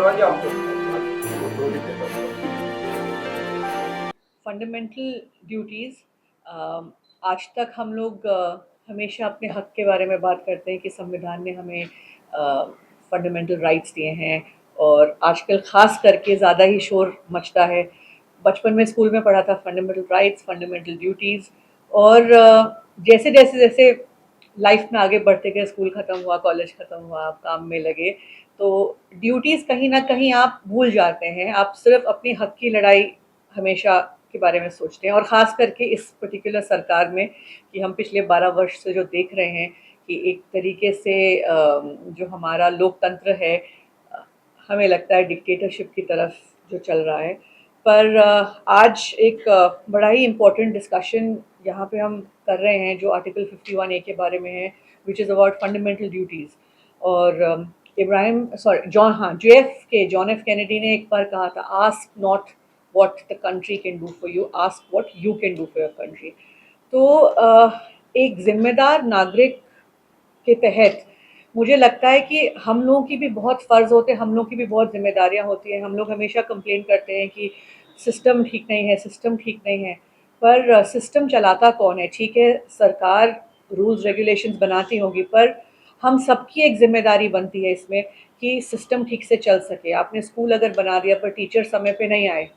दरवाजे आपको दो दिन के बाद फंडामेंटल ड्यूटीज़। आज तक हम लोग हमेशा अपने हक के बारे में बात करते हैं कि संविधान ने हमें फंडामेंटल राइट्स दिए हैं, और आजकल ख़ास करके ज़्यादा ही शोर मचता है। बचपन में स्कूल में पढ़ा था फंडामेंटल राइट्स, फंडामेंटल ड्यूटीज़, और जैसे जैसे जैसे लाइफ में आगे बढ़ते गए, स्कूल ख़त्म हुआ, कॉलेज ख़त्म हुआ, आप काम में लगे, तो ड्यूटीज़ कहीं न कहीं आप भूल जाते हैं। आप सिर्फ़ अपने हक की लड़ाई हमेशा के बारे में सोचते हैं, और ख़ास करके इस पर्टिकुलर सरकार में कि हम पिछले 12 वर्ष से जो देख रहे हैं कि एक तरीके से जो हमारा लोकतंत्र है, अ, हमें लगता है डिक्टेटरशिप की तरफ जो चल रहा है। पर आज एक बड़ा ही इम्पोर्टेंट डिस्कशन यहाँ पे हम कर रहे हैं जो आर्टिकल 51A के बारे में है, which is about fundamental duties. और इब्राहिम सॉरी जॉन हाँ जॉन एफ कैनेडी ने एक बार कहा था, ask not what the country can do for you, ask what you can do for your country। तो एक जिम्मेदार नागरिक के तहत मुझे लगता है कि हम लोगों की भी बहुत फ़र्ज़ होते हैं, हम लोगों की भी बहुत ज़िम्मेदारियाँ होती हैं। हम लोग हमेशा कंप्लेन करते हैं कि सिस्टम ठीक नहीं है, सिस्टम ठीक नहीं है, पर सिस्टम चलाता कौन है? ठीक है, सरकार रूल्स रेगुलेशंस बनाती होगी, पर हम सबकी एक ज़िम्मेदारी बनती है इसमें कि सिस्टम ठीक से चल सके। आपने स्कूल अगर बना दिया पर टीचर समय पे नहीं आए,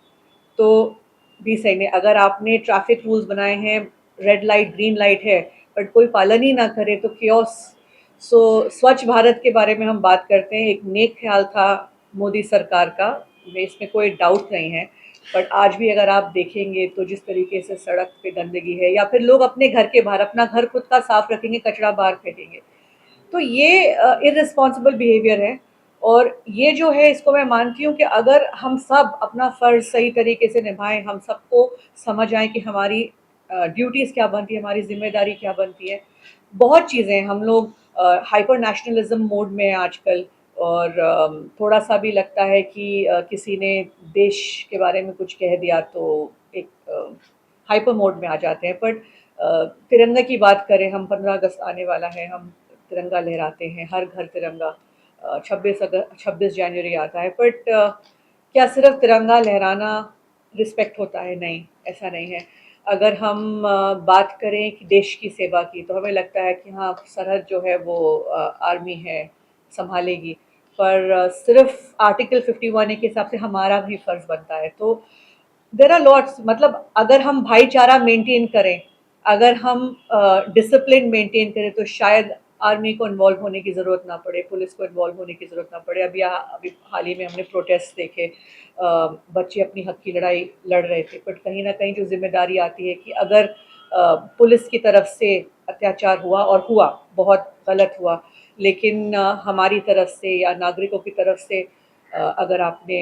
तो भी सही नहीं। अगर आपने ट्रैफिक रूल्स बनाए हैं, रेड लाइट ग्रीन लाइट है, बट कोई पालन ही ना करे तो कियोस। सो स्वच्छ भारत के बारे में हम बात करते हैं, एक नेक ख्याल था मोदी सरकार का, इसमें कोई डाउट नहीं है। बट आज भी अगर आप देखेंगे तो जिस तरीके से सड़क पे गंदगी है, या फिर लोग अपने घर के बाहर अपना घर खुद का साफ रखेंगे, कचरा बाहर फेंकेंगे, तो ये इर्रेस्पॉन्सिबल बिहेवियर है। और ये जो है, इसको मैं मानती हूँ कि अगर हम सब अपना फ़र्ज़ सही तरीके से निभाएं, हम सबको समझ आए कि हमारी ड्यूटीज़ क्या बनती है, हमारी ज़िम्मेदारी क्या बनती है। बहुत चीज़ें हम लोग हाइपर नेशनलिज्म मोड में हैं आजकल, और थोड़ा सा भी लगता है कि किसी ने देश के बारे में कुछ कह दिया तो एक हाइपर मोड में आ जाते हैं। बट तिरंगा की बात करें, हम 15 अगस्त आने वाला है, हम तिरंगा लहराते हैं, हर घर तिरंगा। 26 जनवरी आता है, बट क्या सिर्फ तिरंगा लहराना रिस्पेक्ट होता है? नहीं, ऐसा नहीं है। अगर हम बात करें कि देश की सेवा की, तो हमें लगता है कि हाँ, सरहद जो है वो आर्मी है, संभालेगी। पर सिर्फ आर्टिकल 51A के हिसाब से हमारा भी फर्ज बनता है। तो देर आर लॉट्स, मतलब अगर हम भाईचारा मेंटेन करें, अगर हम डिसिप्लिन मेंटेन करें, तो शायद आर्मी को इन्वॉल्व होने की ज़रूरत ना पड़े, पुलिस को इन्वॉल्व होने की ज़रूरत ना पड़े। अभी हाल ही में हमने प्रोटेस्ट देखे, बच्चे अपनी हक की लड़ाई लड़ रहे थे, बट कहीं ना कहीं जो जिम्मेदारी आती है कि अगर पुलिस की तरफ से अत्याचार हुआ, और हुआ, बहुत गलत हुआ, लेकिन हमारी तरफ से या नागरिकों की तरफ से अगर आपने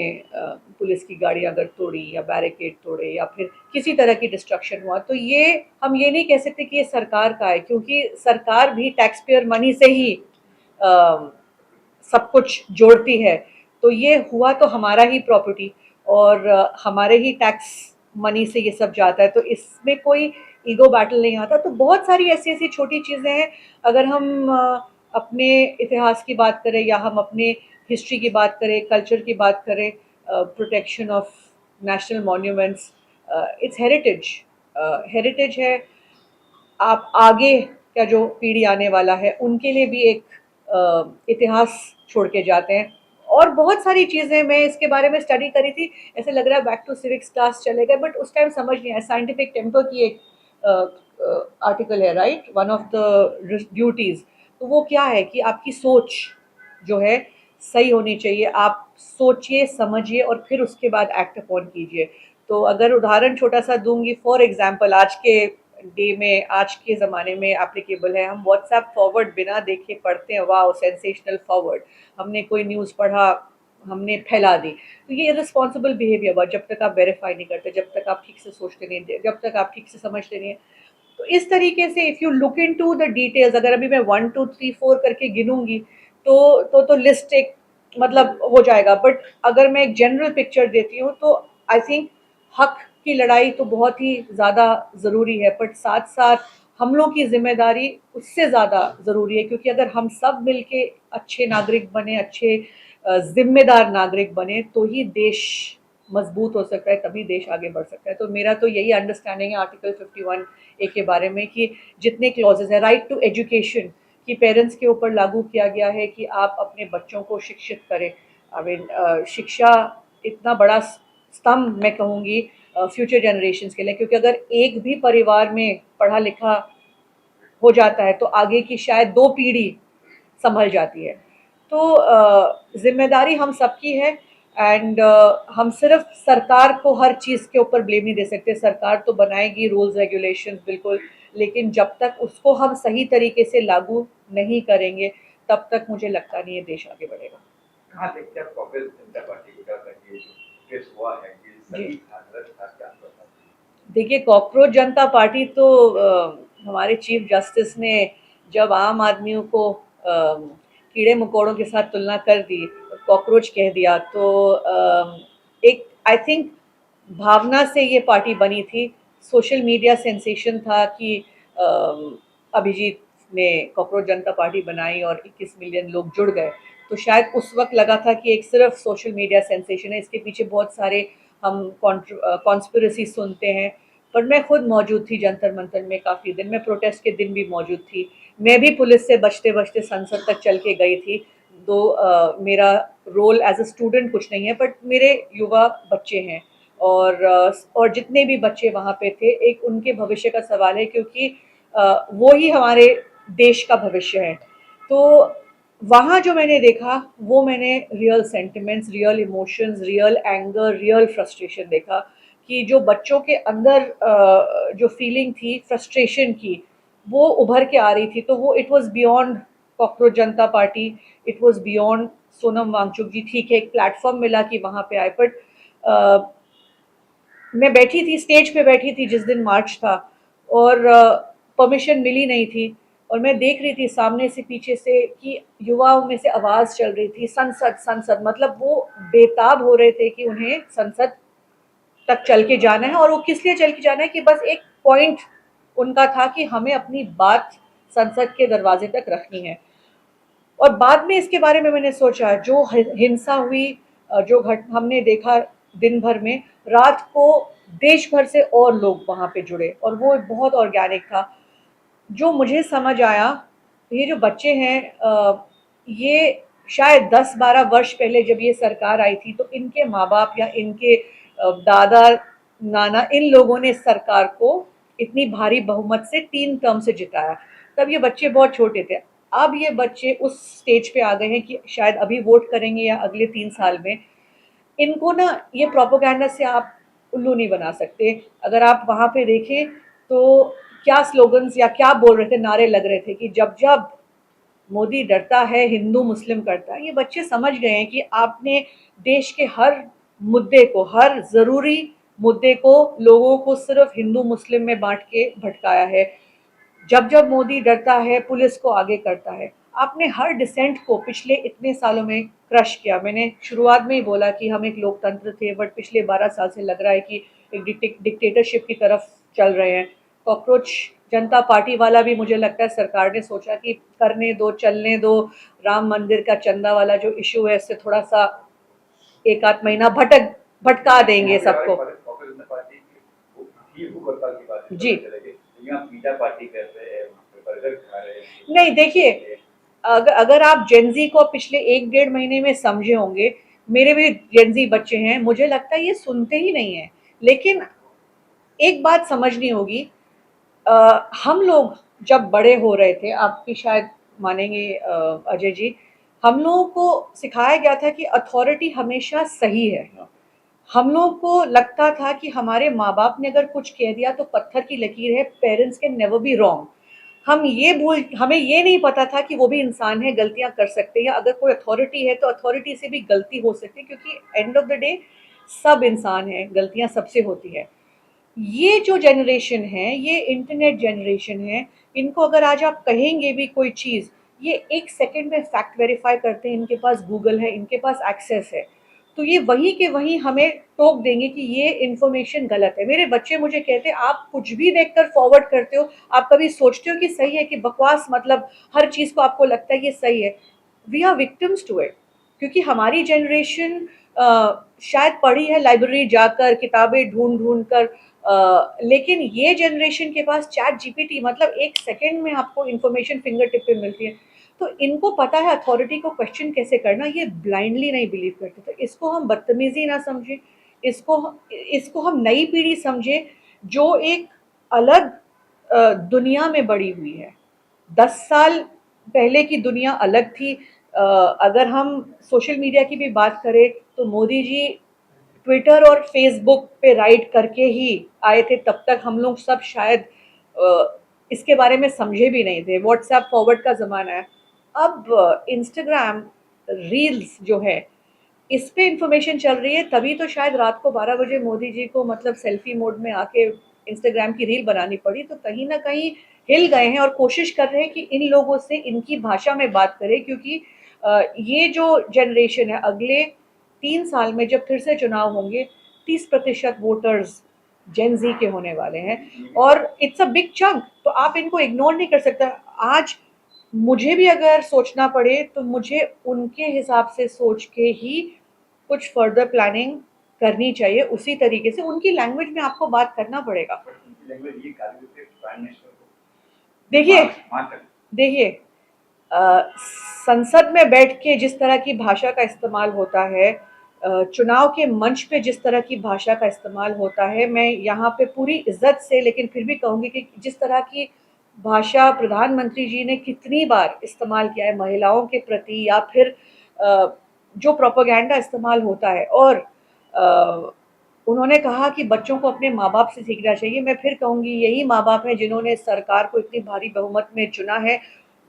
पुलिस की गाड़ी अगर तोड़ी, या बैरिकेड तोड़े, या फिर किसी तरह की डिस्ट्रक्शन हुआ, तो ये हम ये नहीं कह सकते कि ये सरकार का है, क्योंकि सरकार भी टैक्स पेयर मनी से ही अ, सब कुछ जोड़ती है। तो ये हुआ तो हमारा ही प्रॉपर्टी, और हमारे ही टैक्स मनी से ये सब जाता है, तो इसमें कोई ईगो बैटल नहीं आता। तो बहुत सारी ऐसी ऐसी छोटी चीज़ें हैं। अगर हम अपने इतिहास की बात करें, या हम अपने हिस्ट्री की बात करें, कल्चर की बात करें, protection of national monuments, it's heritage, heritage है। आप आगे का जो पीढ़ी आने वाला है उनके लिए भी एक इतिहास छोड़ के जाते हैं। और बहुत सारी चीज़ें, मैं इसके बारे में स्टडी करी थी, ऐसे लग रहा है बैक टू सिविक्स क्लास चले गए, बट उस टाइम समझ नहीं आया। साइंटिफिक टेम्पर की एक आर्टिकल है, right, one of the duties. तो वो क्या है कि आपकी सोच जो है सही होनी चाहिए। आप सोचिए, समझिए, और फिर उसके बाद एक्ट अपॉन कीजिए। तो अगर उदाहरण छोटा सा दूंगी, फॉर एग्जांपल आज के डे में, आज के ज़माने में एप्लीकेबल है। हम व्हाट्सएप फॉरवर्ड बिना देखे पढ़ते हैं, वाह सेंसेशनल फॉरवर्ड, हमने कोई न्यूज़ पढ़ा, हमने फैला दी। तो ये इररिस्पॉन्सिबल बिहेवियर हुआ, जब तक आप वेरीफाई नहीं करते, जब तक आप ठीक से सोचते नहीं, जब तक आप ठीक से समझते नहीं है। तो इस तरीके से if you look into the details, अगर अभी मैं 1 2 3 4 करके गिनूंगी, तो लिस्ट एक मतलब हो जाएगा। बट अगर मैं एक जनरल पिक्चर देती हूँ, तो आई थिंक हक की लड़ाई तो बहुत ही ज़्यादा ज़रूरी है, बट साथ साथ हम लोग की जिम्मेदारी उससे ज़्यादा ज़रूरी है, क्योंकि अगर हम सब मिलके अच्छे नागरिक बने, अच्छे जिम्मेदार नागरिक बने तो ही देश मजबूत हो सकता है, तभी देश आगे बढ़ सकता है। तो मेरा तो यही अंडरस्टैंडिंग है आर्टिकल 51A के बारे में कि जितने क्लॉजेज है, राइट टू एजुकेशन कि पेरेंट्स के ऊपर लागू किया गया है कि आप अपने बच्चों को शिक्षित करें। आई मीन शिक्षा इतना बड़ा स्तंभ मैं कहूँगी फ्यूचर जनरेशन्स के लिए, क्योंकि अगर एक भी परिवार में पढ़ा लिखा हो जाता है तो आगे की शायद 2 पीढ़ी संभल जाती है। तो ज़िम्मेदारी हम सबकी है एंड हम सिर्फ सरकार को हर चीज़ के ऊपर ब्लेम नहीं दे सकते। सरकार तो बनाएगी रूल्स रेगुलेशंस बिल्कुल, लेकिन जब तक उसको हम सही तरीके से लागू नहीं करेंगे तब तक मुझे लगता नहीं है देश आगे बढ़ेगा। कहाँ देखते हैं आप कांग्रेस जनता पार्टी को, क्या करती है, जो केस हुआ है कि सही था गलत था, क्या पता? देखिए, कॉकरोच जनता पार्टी तो हमारे चीफ जस्टिस ने जब आम आदमियों को कीड़े मकोड़ों के साथ तुलना कर दी, कॉकरोच कह दिया, तो एक आई थिंक भावना से ये पार्टी बनी थी। सोशल मीडिया सेंसेशन था कि अभिजीत ने कॉकरोच जनता पार्टी बनाई और 21 मिलियन लोग जुड़ गए। तो शायद उस वक्त लगा था कि एक सिर्फ सोशल मीडिया सेंसेशन है, इसके पीछे बहुत सारे हम कॉन्स्पिरेसी सुनते हैं। पर मैं खुद मौजूद थी जंतर मंतर में काफ़ी दिन, मैं प्रोटेस्ट के दिन भी मौजूद थी। मैं भी पुलिस से बचते बचते संसद तक चल के गई थी। दो मेरा रोल एज अ स्टूडेंट कुछ नहीं है, बट मेरे युवा बच्चे हैं और जितने भी बच्चे वहाँ पे थे, एक उनके भविष्य का सवाल है, क्योंकि वो ही हमारे देश का भविष्य है। तो वहाँ जो मैंने देखा वो मैंने real sentiments, real emotions, real anger, real frustration देखा कि जो बच्चों के अंदर जो फीलिंग थी फ्रस्ट्रेशन की, वो उभर के आ रही थी। तो वो it was beyond cockroach Janata party, it was beyond Sonam Wangchuk ji. ठीक है, एक प्लेटफॉर्म मिला कि वहाँ पे आए, बट मैं बैठी थी, स्टेज पे बैठी थी जिस दिन मार्च था, और परमिशन मिली नहीं थी, और मैं देख रही थी सामने से पीछे से कि युवाओं में से आवाज़ चल रही थी, संसद संसद, मतलब वो बेताब हो रहे थे कि उन्हें संसद तक चल के जाना है। और वो किस लिए चल के जाना है कि बस एक पॉइंट उनका था कि हमें अपनी बात संसद के दरवाजे तक रखनी है। और बाद में इसके बारे में मैंने सोचा, जो हिंसा हुई, जो हमने देखा दिन भर में, रात को देश भर से और लोग वहाँ पे जुड़े और वो बहुत ऑर्गेनिक था। जो मुझे समझ आया, ये जो बच्चे हैं ये शायद 10-12 वर्ष पहले जब ये सरकार आई थी तो इनके माँ बाप या इनके दादा नाना, इन लोगों ने सरकार को इतनी भारी बहुमत से 3 टर्म से जिताया। तब ये बच्चे बहुत छोटे थे। अब ये बच्चे उस स्टेज पे आ गए हैं कि शायद अभी वोट करेंगे या अगले 3 साल में। इनको ना ये प्रोपेगेंडा से आप उल्लू नहीं बना सकते। अगर आप वहाँ पे देखें तो क्या स्लोगन्स या क्या बोल रहे थे, नारे लग रहे थे कि जब जब मोदी डरता है हिंदू मुस्लिम करता है। ये बच्चे समझ गए हैं कि आपने देश के हर मुद्दे को, हर ज़रूरी मुद्दे को लोगों को सिर्फ हिंदू मुस्लिम में बांट के भटकाया है। जब जब मोदी डरता है पुलिस को आगे करता है। आपने हर डिसेंट को पिछले इतने सालों में क्रश किया। मैंने शुरुआत में ही बोला कि हम एक लोकतंत्र थे, बट पिछले 12 साल से लग रहा है कि एक डिक्टेटरशिप की तरफ चल रहे हैं। कॉकरोच जनता पार्टी वाला भी मुझे लगता है सरकार ने सोचा कि करने दो, चलने दो। राम मंदिर का चंदा वाला जो इशू है इससे थोड़ा सा एक आध महीना भटका देंगे सबको। कांग्रेस जनता पार्टी की भूख हड़ताल की बात जी, यहाँ पिज़्ज़ा पार्टी कर रहे हैं, वहाँ पे बर्गर खा रहे हैं। नहीं देखिए, अगर आप जेनजी को पिछले 1-1.5 महीने में समझे होंगे, मेरे भी जेनजी बच्चे हैं, मुझे लगता है ये सुनते ही नहीं हैं। लेकिन एक बात समझनी होगी, हम लोग जब बड़े हो रहे थे, आप भी शायद मानेंगे अजय जी, हम लोगों को सिखाया गया था कि अथॉरिटी हमेशा सही है। हम लोगों को लगता था कि हमारे माँ-बाप ने अगर कुछ कह दिया तो पत्थर की लकीर है, parents can never be wrong. हमें ये नहीं पता था कि वो भी इंसान है, गलतियाँ कर सकते हैं, या अगर कोई अथॉरिटी है तो अथॉरिटी से भी गलती हो सकती है, क्योंकि एंड ऑफ द डे सब इंसान हैं, गलतियाँ सबसे होती हैं। ये जो जनरेशन है, ये इंटरनेट जनरेशन है, इनको अगर आज आप कहेंगे भी कोई चीज़, ये 1 सेकंड में फैक्ट वेरीफाई करते हैं, इनके पास गूगल है, इनके पास एक्सेस है। तो ये वहीं के वहीं हमें टोक देंगे कि ये इन्फॉर्मेशन गलत है। मेरे बच्चे मुझे कहते हैं, आप कुछ भी देखकर फॉरवर्ड करते हो, आप कभी सोचते हो कि सही है कि बकवास, मतलब हर चीज़ को आपको लगता है ये सही है। We are victims to it. क्योंकि हमारी जनरेशन शायद पढ़ी है लाइब्रेरी जाकर किताबें ढूंढ ढूंढ कर, लेकिन ये जनरेशन के पास चैट जीपीटी, मतलब एक सेकंड में आपको इन्फॉर्मेशन फिंगर टिप पे मिलती है। तो इनको पता है अथॉरिटी को क्वेश्चन कैसे करना, ये ब्लाइंडली नहीं बिलीव करते। तो इसको हम बदतमीजी ना समझें, इसको इसको हम नई पीढ़ी समझे जो एक अलग दुनिया में बड़ी हुई है। 10 साल पहले की दुनिया अलग थी। अगर हम सोशल मीडिया की भी बात करें तो मोदी जी ट्विटर और फेसबुक पे राइड करके ही आए थे, तब तक हम लोग सब शायद इसके बारे में समझे भी नहीं थे। व्हाट्सएप फॉरवर्ड का ज़माना है। अब इंस्टाग्राम रील्स जो है इस पे इंफॉर्मेशन चल रही है, तभी तो शायद रात को 12 बजे मोदी जी को मतलब सेल्फी मोड में आके इंस्टाग्राम की रील बनानी पड़ी। तो कहीं ना कहीं हिल गए हैं और कोशिश कर रहे हैं कि इन लोगों से इनकी भाषा में बात करें, क्योंकि ये जो जनरेशन है अगले 3 साल में जब फिर से चुनाव होंगे 30% वोटर्स जेन जी के होने वाले हैं और इट्स अ बिग चंक। तो आप इनको इग्नोर नहीं कर सकता। आज मुझे भी अगर सोचना पड़े तो मुझे उनके हिसाब से सोच के ही कुछ फर्दर प्लानिंग करनी चाहिए, उसी तरीके से उनकी लैंग्वेज में आपको बात करना पड़ेगा। लैंग्वेज ये गाली देते प्राइम मिनिस्टर को। देखिए मां तक देखिए संसद में बैठ के जिस तरह की भाषा का इस्तेमाल होता है, चुनाव के मंच पे जिस तरह की भाषा का इस्तेमाल होता है, मैं यहाँ पे पूरी इज्जत से लेकिन फिर भी कहूँगी कि जिस तरह की भाषा प्रधानमंत्री जी ने कितनी बार इस्तेमाल किया है महिलाओं के प्रति, या फिर जो प्रोपेगेंडा इस्तेमाल होता है, और उन्होंने कहा कि बच्चों को अपने माँ बाप से सीखना चाहिए। मैं फिर कहूँगी यही माँ बाप हैं जिन्होंने सरकार को इतनी भारी बहुमत में चुना है,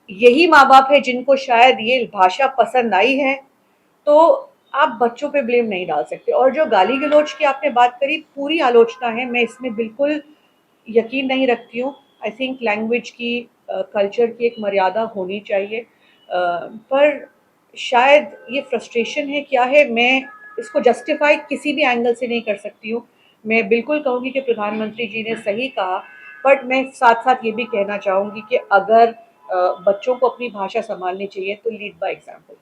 यही माँ बाप है जिनको शायद ये भाषा पसंद आई है। तो आप बच्चों पे ब्लेम नहीं डाल सकते। और जो गाली गलौज की आपने बात करी, पूरी आलोचना है, मैं इसमें बिल्कुल यकीन नहीं रखती हूँ। आई थिंक लैंग्वेज की कल्चर की एक मर्यादा होनी चाहिए, पर शायद ये फ्रस्ट्रेशन है क्या है, मैं इसको जस्टिफाई किसी भी एंगल से नहीं कर सकती हूँ। मैं बिल्कुल कहूँगी कि प्रधानमंत्री जी ने सही कहा, बट मैं साथ साथ ये भी कहना चाहूँगी कि अगर बच्चों को अपनी भाषा संभालनी चाहिए तो लीड बाय एग्जाम्पल।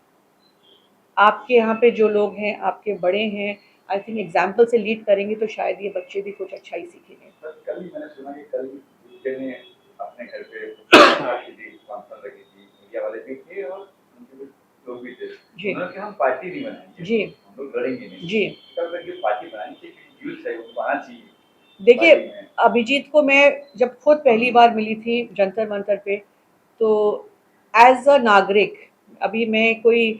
आपके यहाँ पे जो लोग हैं आपके बड़े हैं, आई थिंक एग्जाम्पल से लीड करेंगे तो शायद ये बच्चे भी कुछ अच्छा ही सीखेंगे। कल ही मैंने सुना कि कल दूसरे ने अपने घर पे कॉन्फ्रेंस रखी थी, मीडिया वाले भी थे और उनके कुछ लोग भी थे। जी उन्होंने कहा हम पार्टी नहीं बनाएंगे, जी हम लोग लड़ेंगे नहीं। जी कल तक ये पार्टी बनानी चाहिए, यूथ है उनको आना चाहिए। देखिए, अभिजीत को मैं जब खुद पहली बार मिली थी जंतर मंतर पे, तो एज अ नागरिक, अभी मैं कोई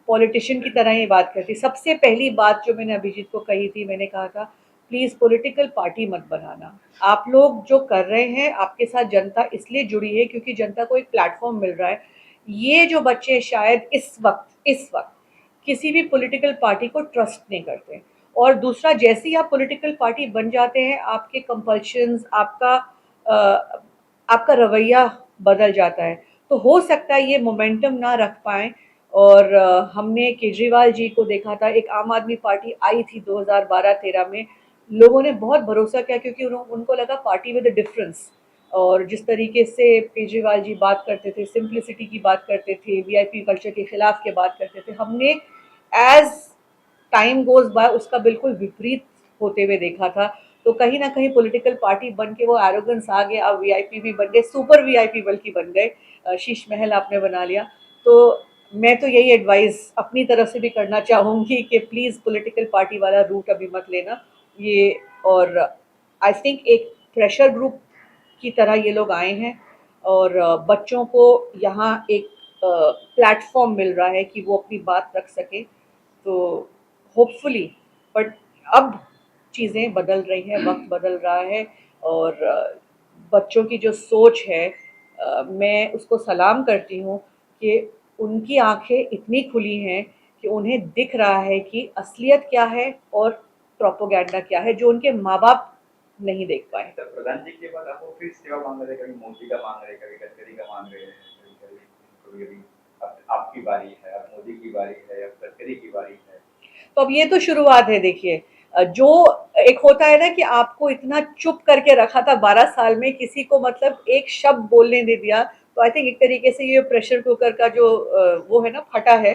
पॉलिटिशियन की तरह ही बात करती, सबसे पहली बात जो मैंने अभिजीत को कही थी, मैंने कहा था प्लीज़ पॉलिटिकल पार्टी मत बनाना। आप लोग जो कर रहे हैं, आपके साथ जनता इसलिए जुड़ी है क्योंकि जनता को एक प्लेटफॉर्म मिल रहा है। ये जो बच्चे शायद इस वक्त किसी भी पॉलिटिकल पार्टी को ट्रस्ट नहीं करते। और दूसरा, जैसे ही आप पॉलिटिकल पार्टी बन जाते हैं, आपके कंपल्शंस, आपका रवैया बदल जाता है। तो हो सकता है ये मोमेंटम ना रख पाएँ। और हमने केजरीवाल जी को देखा था, एक आम आदमी पार्टी आई थी 2012-13 में, लोगों ने बहुत भरोसा किया क्योंकि उनको लगा पार्टी विद अ डिफरेंस। और जिस तरीके से केजरीवाल जी बात करते थे, सिंप्लिसिटी की बात करते थे, वीआईपी कल्चर के खिलाफ के बात करते थे, हमने एज टाइम गोज बाय उसका बिल्कुल विपरीत होते हुए देखा था। तो कहीं ना कहीं पॉलिटिकल पार्टी बन के वो एरोगेंस आ गया, अब वीआईपी भी बन गए, सुपर वीआईपी बल्कि बन गए, शीश महल आपने बना लिया। तो मैं तो यही एडवाइस अपनी तरफ से भी करना चाहूँगी कि प्लीज़ पॉलिटिकल पार्टी वाला रूट अभी मत लेना ये। और आई थिंक एक प्रेशर ग्रुप की तरह ये लोग आए हैं, और बच्चों को यहाँ एक प्लेटफॉर्म मिल रहा है कि वो अपनी बात रख सके। तो होपफुली, बट अब चीज़ें बदल रही हैं, वक्त बदल रहा है, और बच्चों की जो सोच है, मैं उसको सलाम करती हूँ कि उनकी आंखें इतनी खुली हैं कि उन्हें दिख रहा है कि असलियत क्या है और प्रोपोगेंडा क्या है, जो उनके माँ बाप नहीं देख पाए। तो प्रधान जी के बाद आपको फिर सेवा मांग रहे, कभी मोदी का मांग रहे, कभी गडकरी का मांग रहे हैं, कभी आपकी बारी है, अब मोदी की बारी है, अब गडकरी की बारी है। तो अब ये तो शुरुआत है। देखिए, जो एक होता है ना कि आपको इतना चुप करके रखा था 12 साल में, किसी को मतलब एक शब्द बोलने दे दिया, तो तो आई थिंक एक तरीके से ये प्रेशर कुकर का जो वो है ना, फटा है,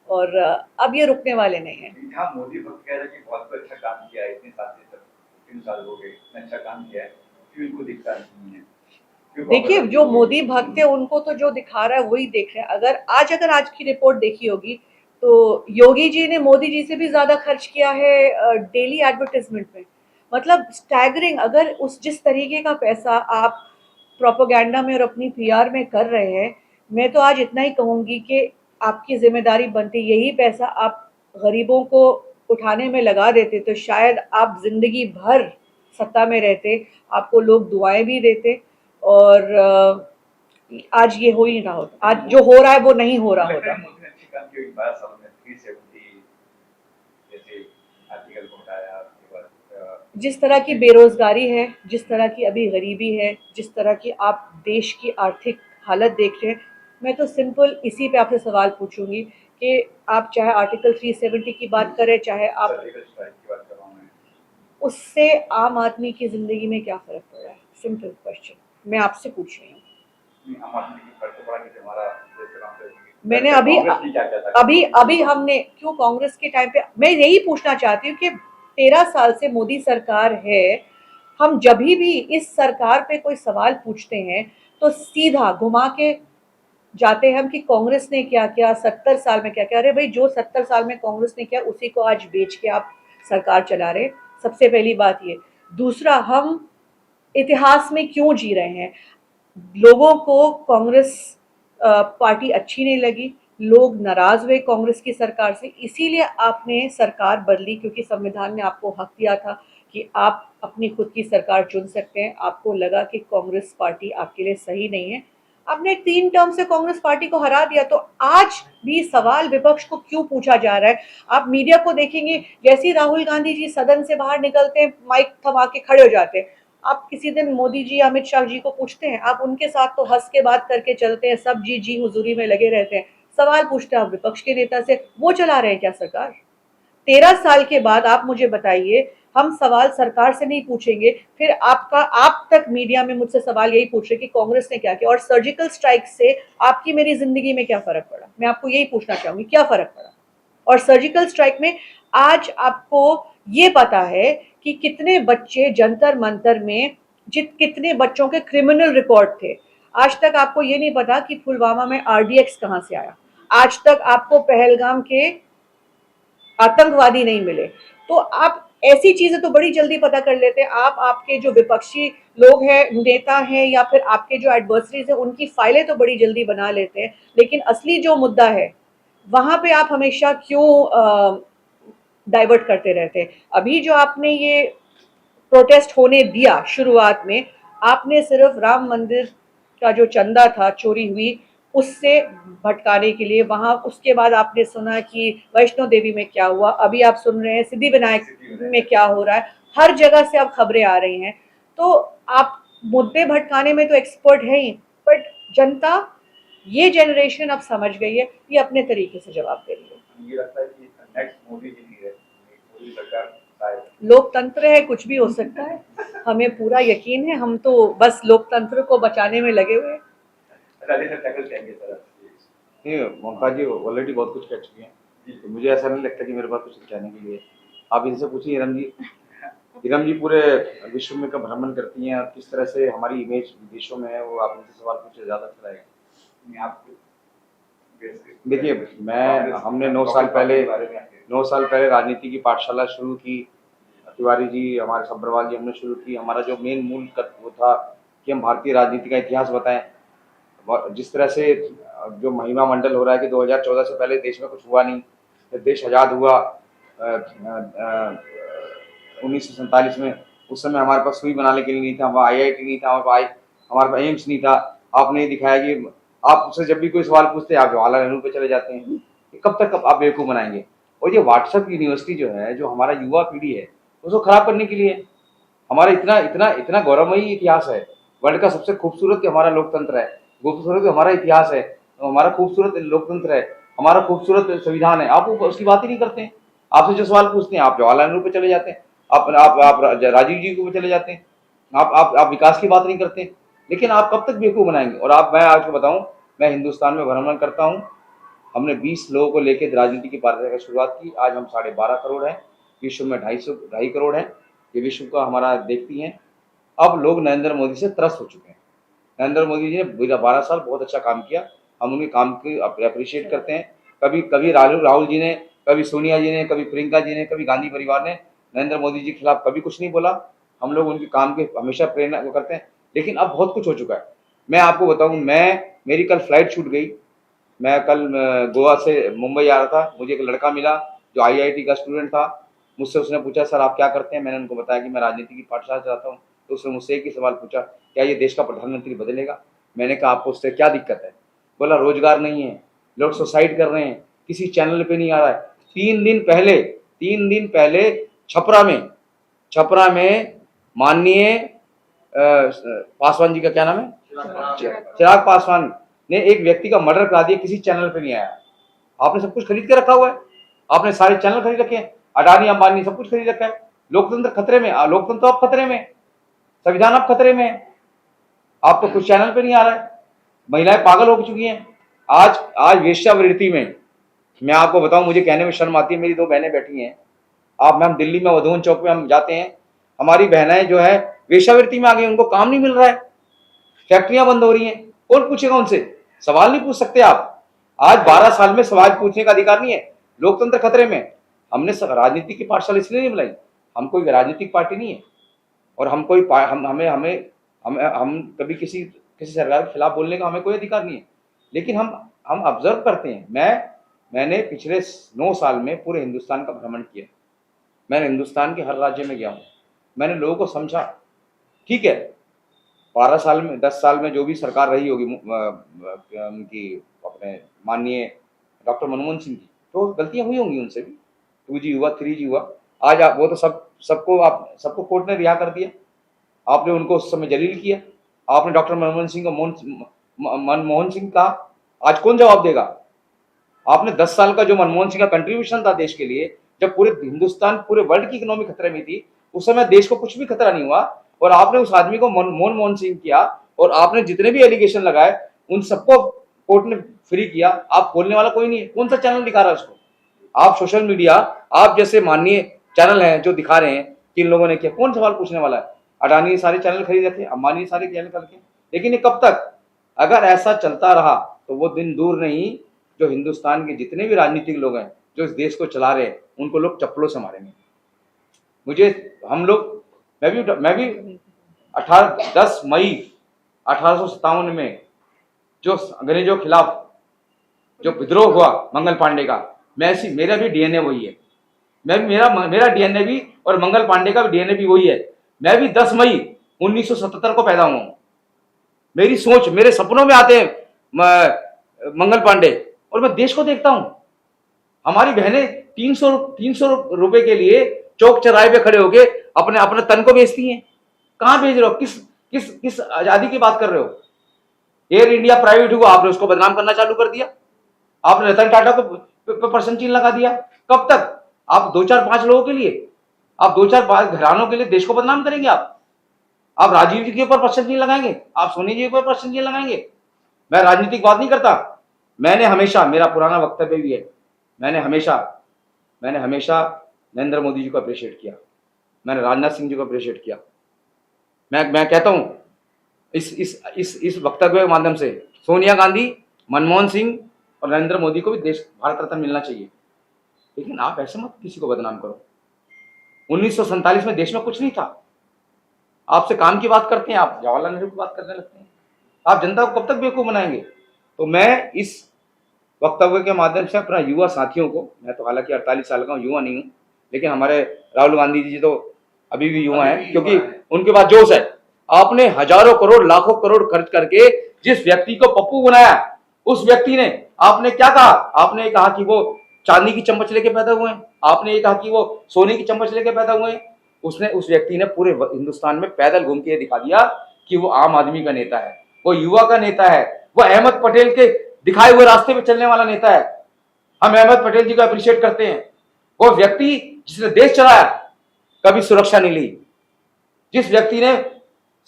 और अब ये रुकने वाले नहीं है। जहाँ मोदी भक्त कह रहे हैं कि बहुत कोई अच्छा काम किया है, इतने साल से, तक 3 साल हो गए, इतना अच्छा काम किया है, क्यों इनको दिखता नहीं है? क्यों देखिए, कांग्रेस जो अपनी मोदी भक्त है उनको तो जो दिखा रहा है वही देख रहे हैं। अगर आज की रिपोर्ट देखी होगी तो योगी जी ने मोदी जी से भी ज्यादा खर्च किया है डेली एडवर्टाइजमेंट में। मतलब स्टैगरिंग। अगर उस जिस तरीके का पैसा आप प्रोपेगेंडा में और अपनी पीआर में कर रहे हैं, मैं तो आज इतना ही कहूंगी कि आपकी जिम्मेदारी बनती, यही पैसा आप गरीबों को उठाने में लगा देते तो शायद आप जिंदगी भर सत्ता में रहते, आपको लोग दुआएं भी देते, और आज ये हो ही नहीं रहा होता। आज जो हो रहा है वो नहीं हो रहा लगता होता। है मोदी ने अच्छी काम की, 12 सालों में 370 जैसे आर्टिकल को हटाया, उसके बाद जिस तरह की बेरोजगारी है, जिस तरह की अभी गरीबी है, जिस तरह की आप देश की आर्थिक हालत देख रहे हैं, मैं तो सिंपल इसी पे आपसे सवाल पूछूंगी कि आप चाहे आर्टिकल 370 की बात करें, चाहे आप, सर्जिकल स्ट्राइक की बात कर रहा हूँ मैं। उससे आम आदमी की जिंदगी में क्या फर्क पड़ रहा है? सिंपल क्वेश्चन मैं आपसे पूछ रही हूँ। आम आदमी की फर्क तो पड़ा कि हमारा जैसे काम से मैंने अभी कांग्रेस ने क्या क्या था, अभी अभी हमने क्यों कांग्रेस के टाइम पे, मैं यही पूछना चाहती हूँ कि 13 साल से मोदी सरकार है, हम जब भी इस सरकार पे कोई सवाल पूछते हैं तो सीधा घुमा के जाते हैं हम कि कांग्रेस ने क्या किया, 70 साल में क्या किया। अरे भाई, जो 70 साल में कांग्रेस ने किया उसी को आज बेच के आप सरकार चला रहे। सबसे पहली बात ये। दूसरा, हम इतिहास में क्यों जी रहे हैं? लोगों को कांग्रेस पार्टी अच्छी नहीं लगी, लोग नाराज हुए कांग्रेस की सरकार से, इसीलिए आपने सरकार बदली, क्योंकि संविधान ने आपको हक दिया था कि आप अपनी खुद की सरकार चुन सकते हैं। आपको लगा कि कांग्रेस पार्टी आपके लिए सही नहीं है, आपने 3 टर्म से कांग्रेस पार्टी को हरा दिया। तो आज भी सवाल विपक्ष को क्यों पूछा जा रहा है? आप मीडिया को देखेंगे, जैसे ही राहुल गांधी जी सदन से बाहर निकलते हैं माइक थमा के खड़े हो जाते हैं। आप किसी दिन मोदी जी, अमित शाह जी को पूछते हैं, आप उनके साथ तो हंस के बात करके चलते हैं, सब जी जी हुजूरी में लगे रहते हैं। सवाल पूछते हैं आप विपक्ष के नेता से, वो चला रहे हैं क्या सरकार? 13 साल के बाद आप मुझे बताइए, हम सवाल सरकार से नहीं पूछेंगे, फिर आप तक मीडिया में मुझसे सवाल यही पूछ रहे कि कांग्रेस ने क्या किया, और सर्जिकल स्ट्राइक से आपकी मेरी जिंदगी में क्या फर्क पड़ा? मैं आपको यही पूछना चाहूंगी, क्या फर्क पड़ा? और सर्जिकल स्ट्राइक में आज आपको ये पता है कि कितने बच्चे जंतर मंतर में, कितने बच्चों के क्रिमिनल रिकॉर्ड थे। आज तक आपको ये नहीं पता कि पुलवामा में आरडीएक्स कहां से आया। आज तक आपको पहलगाम के आतंकवादी नहीं मिले। तो आप ऐसी चीजें तो बड़ी जल्दी पता कर लेते हैं। आप, आपके जो विपक्षी लोग हैं, नेता हैं, या फिर आपके जो एडवर्सरीज हैं, उनकी फाइलें तो बड़ी जल्दी बना लेते हैं, लेकिन असली जो मुद्दा है वहां पे आप हमेशा क्यों डाइवर्ट करते रहते हैं? अभी जो आपने ये प्रोटेस्ट होने दिया शुरुआत में, आपने सिर्फ राम मंदिर का जो चंदा था चोरी हुई उससे भटकाने के लिए वहां, उसके बाद आपने सुना कि वैष्णो देवी में क्या हुआ, अभी आप सुन रहे हैं सिद्धि विनायक में क्या हो रहा है। हर जगह से अब खबरें आ रही हैं। तो आप मुद्दे भटकाने में तो एक्सपर्ट है ही, बट जनता, ये जनरेशन अब समझ गई है, ये अपने तरीके से जवाब दे रही है। ये लगता है कि नेक्स्ट मोदी जी नहीं है, मोदी सरकार शायद। लोकतंत्र है, कुछ भी हो सकता है, हमें पूरा यकीन है। हम तो बस लोकतंत्र को बचाने में लगे हुए हैं। राजेश सर टैकल करेंगे सर नहीं, ममता जी ऑलरेडी बहुत कुछ कह चुकी हैं, तो मुझे ऐसा नहीं लगता कि मेरे पास कुछ कहने के लिए। आप इनसे पूछिए हिरम जी। हिरम जी पूरे विश्व में का भ्रमण करती हैं और किस तरह से हमारी इमेज विदेशों में है, वो आप इनसे सवाल पूछे ज़्यादा अच्छा रहेगा। देखिए, हमने 9 साल पहले राजनीति की पाठशाला शुरू की। तिवारी जी, हमारे सब्बरवाल जी, हमने शुरू की। हमारा जो मेन मूल वो था कि हम भारतीय राजनीति का इतिहास बताएं। जिस तरह से जो महिमा मंडल हो रहा है कि 2014 से पहले देश में कुछ हुआ नहीं, जब देश आज़ाद हुआ 1947 में, उस समय हमारे पास सुई बनाने के लिए नहीं था, हमारा IIT नहीं था, हमारे पास एम्स नहीं था। आपने ये दिखाया कि आप उससे जब भी कोई सवाल पूछते हैं आप जवाहरलाल नेहरू पे चले जाते हैं। कब तक आप बेवकूफ़ बनाएंगे? और ये व्हाट्सएप यूनिवर्सिटी जो है, जो हमारा युवा पीढ़ी है, उसको खराब करने के लिए। हमारा इतना इतना इतना गौरवमयी इतिहास है, वर्ल्ड का सबसे खूबसूरत हमारा लोकतंत्र है, खूबसूरत हमारा इतिहास है, हमारा खूबसूरत लोकतंत्र है, हमारा खूबसूरत संविधान है। आप उसकी बात ही नहीं करते हैं। आपसे जो सवाल पूछते हैं आप जवाहरलाल नेहरू पे चले जाते हैं, आप राजीव जी को चले जाते हैं, आप विकास की बात नहीं करते। लेकिन आप कब तक बेवकूफ़ बनाएंगे? और आप, मैं आपको बताऊं, मैं हिंदुस्तान में भ्रमण करता हूं। हमने 20 लोगों को लेकर राजनीति की पारदर्शिता की शुरुआत की। आज हम 12.5 करोड़ हैं, विश्व में 2.5 करोड़ हैं। ये विश्व का हमारा देखती हैं। अब लोग नरेंद्र मोदी से त्रस्त हो चुके हैं। नरेंद्र मोदी जी ने 12 साल बहुत अच्छा काम किया, हम उनके काम की अप्रिशिएट करते हैं। कभी कभी राहुल जी ने, कभी सोनिया जी ने, कभी प्रियंका जी ने, कभी गांधी परिवार ने नरेंद्र मोदी जी के खिलाफ कभी कुछ नहीं बोला। हम लोग उनके काम के हमेशा प्रेरणा वो करते हैं। लेकिन अब बहुत कुछ हो चुका है। मैं आपको बताऊं, मेरी कल फ्लाइट छूट गई। मैं कल गोवा से मुंबई आ रहा था। मुझे एक लड़का मिला जो IIT का स्टूडेंट था। मुझसे उसने पूछा, सर आप क्या करते हैं? मैंने उनको बताया कि मैं राजनीति की पाठशाला चलाता हूँ। तो उसने मुझसे एक ही सवाल पूछा, क्या ये देश का प्रधानमंत्री बदलेगा? मैंने कहा आपको उससे क्या दिक्कत है? बोला रोजगार नहीं है, लोग सुसाइड कर रहे हैं, किसी चैनल पे नहीं आ रहा है। 3 दिन पहले छपरा में माननीय पासवान जी का क्या नाम है, चिराग पासवान ने एक व्यक्ति का मर्डर करा दिया, किसी चैनल पे नहीं आया। आपने सब कुछ खरीद के रखा हुआ है, आपने सारे चैनल खरीद रखे हैं, अडानी अंबानी सब कुछ खरीद रखा है। लोकतंत्र खतरे में, लोकतंत्र तो आप खतरे में, संविधान आप खतरे में है। आपको कुछ चैनल पे नहीं आ रहा है। महिलाएं पागल हो चुकी हैं। आज वेश्यावृत्ति में, मैं आपको बताऊं, मुझे कहने में शर्म आती है। मेरी 2 बहनें बैठी हैं। हम दिल्ली में वधोन चौक में हम जाते हैं, हमारी बहनें जो है वेश्यावृत्ति में आ गई, उनको काम नहीं मिल रहा है, फैक्ट्रियां बंद हो रही हैं। कौन पूछेगा उनसे? सवाल नहीं पूछ सकते आप। आज 12 साल में सवाल पूछने का अधिकार नहीं है। लोकतंत्र खतरे में। हमने राजनीति की पाठशाला इसलिए नहीं बुलाई, हम कोई राजनीतिक पार्टी नहीं है, और हम कोई हम कभी किसी सरकार के खिलाफ बोलने का हमें कोई अधिकार नहीं है। लेकिन हम ऑब्जर्व करते हैं। मैंने पिछले 9 साल में पूरे हिंदुस्तान का भ्रमण किया। मैंने हिंदुस्तान के हर राज्य में गया हूँ। मैंने लोगों को समझा। ठीक है, 12 साल में, 10 साल में जो भी सरकार रही होगी उनकी, अपने माननीय डॉक्टर मनमोहन सिंह की, तो गलतियां हुई होंगी उनसे भी। 2G हुआ, 3G हुआ। आज आप वो तो सबको कोर्ट ने रिहा कर दिया। आपने उनको उस समय जलील किया। आपने डॉक्टर मनमोहन सिंह को मनमोहन सिंह कहा। आज कौन जवाब देगा? आपने 10 साल का जो मनमोहन सिंह का कंट्रीब्यूशन था देश के लिए, जब पूरे हिंदुस्तान, पूरे वर्ल्ड की इकोनॉमी खतरे में थी, उस समय देश को कुछ भी खतरा नहीं हुआ, और आपने उस आदमी को मनमोहन सिंह किया, और आपने जितने भी एलिगेशन लगाए उन सबको कोर्ट ने फ्री किया। आप खोलने वाला कोई नहीं है। कौन सा चैनल दिखा रहा है उसको? आप सोशल मीडिया, आप जैसे माननीय चैनल हैं जो दिखा रहे हैं कि इन लोगों ने किया, कौन सवाल पूछने वाला है? अडानी ने सारे चैनल खरीद रखे, अंबानी ने सारे चैनल खरीद रखे। लेकिन ये कब तक? अगर ऐसा चलता रहा तो वो दिन दूर नहीं, जो हिंदुस्तान के जितने भी राजनीतिक लोग हैं जो इस देश को चला रहे हैं, उनको लोग चप्पलों से मारेंगे। मैं भी 10 मई 1857 में जो अंग्रेजों के खिलाफ जो विद्रोह हुआ मंगल पांडे का, मेरा भी DNA वही है। मेरा DNA भी, और मंगल पांडे का भी DNA भी वही है। मैं भी 10 मई 1977 को पैदा हुआ हूं। मेरी सोच, मेरे सपनों में आते हैं मंगल पांडे, और मैं देश को देखता हूं। हमारी बहनें 300 रुपए के लिए चौक चौराहे पे खड़े होके अपने तन को बेचती हैं। कहां बेच रहे हो? किस आजादी की बात कर रहे हो? एयर इंडिया प्राइवेट हुआ, आपने उसको बदनाम करना चालू कर दिया। आपने रतन टाटा को प्रश्न चिन्ह लगा दिया। कब तक? आप 2-4-5 लोगों के लिए, आप 2-4 घरानों के लिए देश को बदनाम करेंगे। आप राजीव जी के ऊपर प्रश्न चिन्ह लगाएंगे, आप सोनी जी के ऊपर प्रश्न चिन्ह लगाएंगे। मैं राजनीतिक बात नहीं करता। मैंने हमेशा, मेरा पुराना वक्तव्य भी है, मैंने हमेशा नरेंद्र मोदी जी को अप्रिशिएट किया। मैंने राजनाथ सिंह जी को अप्रिशिएट किया। मैं कहता हूं इस वक्तव्य के माध्यम से सोनिया गांधी, मनमोहन सिंह और नरेंद्र मोदी को भी देश भारत रत्न मिलना चाहिए। लेकिन आप ऐसे मत किसी को बदनाम करो। 1947 में देश में कुछ नहीं था। आपसे काम की बात करते हैं, आप जवाहरलाल नेहरू की बात करने लगते हैं। आप जनता को कब तक बेवकूफ बनाएंगे? तो मैं इस वक्तव्य के माध्यम से अपना युवा साथियों को, मैं तो हालांकि 48 साल का हूँ, युवा नहीं हूँ, लेकिन हमारे राहुल गांधी जी तो अभी भी युवा हैं, क्योंकि उनके पास जोश है। आपने हजारों करोड़, लाखों करोड़ खर्च करके जिस व्यक्ति को पप्पू बनाया, उस व्यक्ति ने, आपने क्या कहा? आपने कहा कि वो चांदी की चम्मच लेके पैदा हुए हैं, आपने ये कहा कि वो सोने की चम्मच लेके पैदा हुए हैं। उस व्यक्ति ने पूरे हिंदुस्तान में पैदल घूम के दिखा दिया कि वो आम आदमी का नेता है, वो युवा का नेता है, वो अहमद पटेल के दिखाए हुए रास्ते पे चलने वाला नेता है। हम अहमद पटेल जी को अप्रिशिएट करते हैं। वो व्यक्ति जिसने देश चलाया, कभी सुरक्षा नहीं ली। जिस व्यक्ति ने